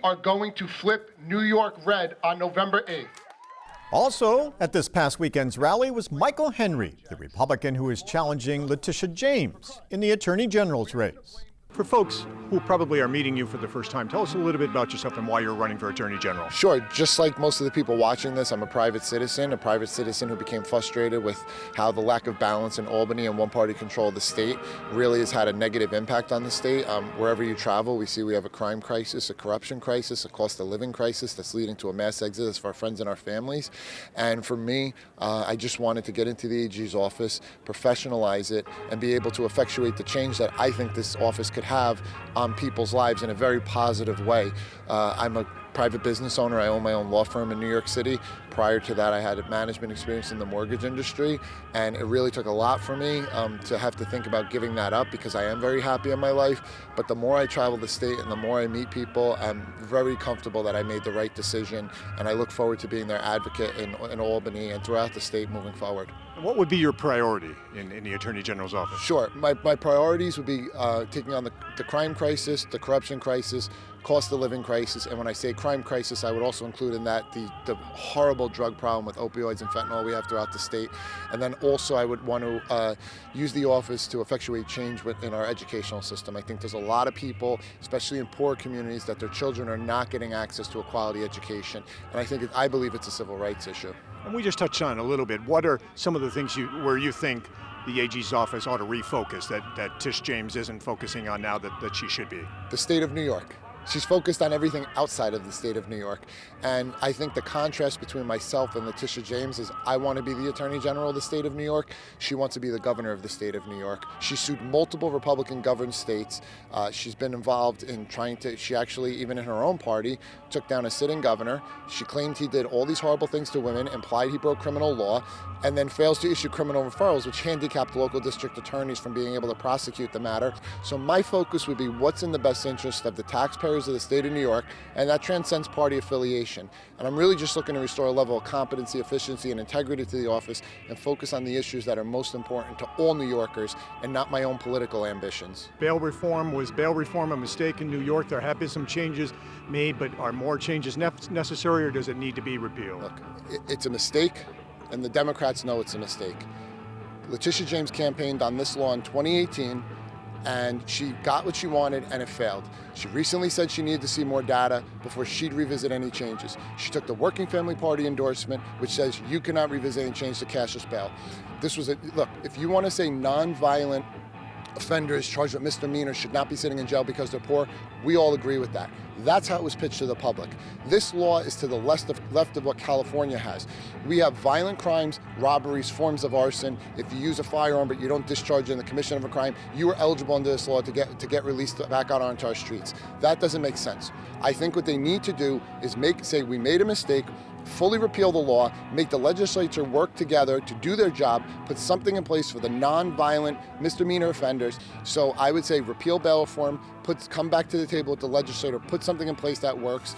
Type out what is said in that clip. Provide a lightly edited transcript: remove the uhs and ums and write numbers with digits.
are going to flip New York red on November 8th. Also, at this past weekend's rally was Michael Henry, the Republican who is challenging Letitia James in the Attorney General's race. For folks who probably are meeting you for the first time, tell us a little bit about yourself and why you're running for Attorney General. Sure. Just like most of the people watching this, I'm a private citizen who became frustrated with how the lack of balance in Albany and one-party control of the state really has had a negative impact on the state. Wherever you travel, we see we have a crime crisis, a corruption crisis, a cost of living crisis that's leading to a mass exodus for our friends and our families. And for me, I just wanted to get into the AG's office, professionalize it, and be able to effectuate the change that I think this office could have on people's lives in a very positive way. I'm a private business owner. I own my own law firm in New York City. Prior to that, I had management experience in the mortgage industry, and it really took a lot for me to have to think about giving that up because I am very happy in my life. But the more I travel the state and the more I meet people, I'm very comfortable that I made the right decision, and I look forward to being their advocate in Albany and throughout the state moving forward. What would be your priority in the Attorney General's office? Sure. My priorities would be taking on the crime crisis, the corruption crisis, cost of living crisis, and when I say crime crisis, I would also include in that the horrible drug problem with opioids and fentanyl we have throughout the state. And then also I would want to use the office to effectuate change in our educational system. I think there's a lot of people, especially in poor communities, that their children are not getting access to a quality education. And I believe it's a civil rights issue. And we just touched on it a little bit. What are some of the things where you think the AG's office ought to refocus that Tish James isn't focusing on now that she should be? The state of New York. She's focused on everything outside of the state of New York. And I think the contrast between myself and Letitia James is I want to be the Attorney General of the state of New York. She wants to be the governor of the state of New York. She sued multiple Republican-governed states. She's been involved in she actually, even in her own party, took down a sitting governor. She claimed he did all these horrible things to women, implied he broke criminal law, and then fails to issue criminal referrals, which handicapped local district attorneys from being able to prosecute the matter. So my focus would be what's in the best interest of the taxpayers of the state of New York, and that transcends party affiliation. And I'm really just looking to restore a level of competency, efficiency, and integrity to the office and focus on the issues that are most important to all New Yorkers and not my own political ambitions. Was bail reform a mistake in New York? There have been some changes made, but are more changes necessary, or does it need to be repealed? Look, it's a mistake, and the Democrats know it's a mistake. Letitia James campaigned on this law in 2018, and she got what she wanted, and it failed. She recently said she needed to see more data before she'd revisit any changes. She took the Working Family Party endorsement, which says you cannot revisit any change to cashless bail. Look, if you want to say nonviolent offenders charged with misdemeanors should not be sitting in jail because they're poor, we all agree with that. That's how it was pitched to the public. This law is to the left of what California has. We have violent crimes, robberies, forms of arson. If you use a firearm but you don't discharge it in the commission of a crime, you are eligible under this law to get released back out onto our streets. That doesn't make sense. I think what they need to do is say we made a mistake, fully repeal the law, make the legislature work together to do their job, put something in place for the non-violent misdemeanor offenders. So I would say repeal bail reform, come back to the table with the legislature, put something in place that works,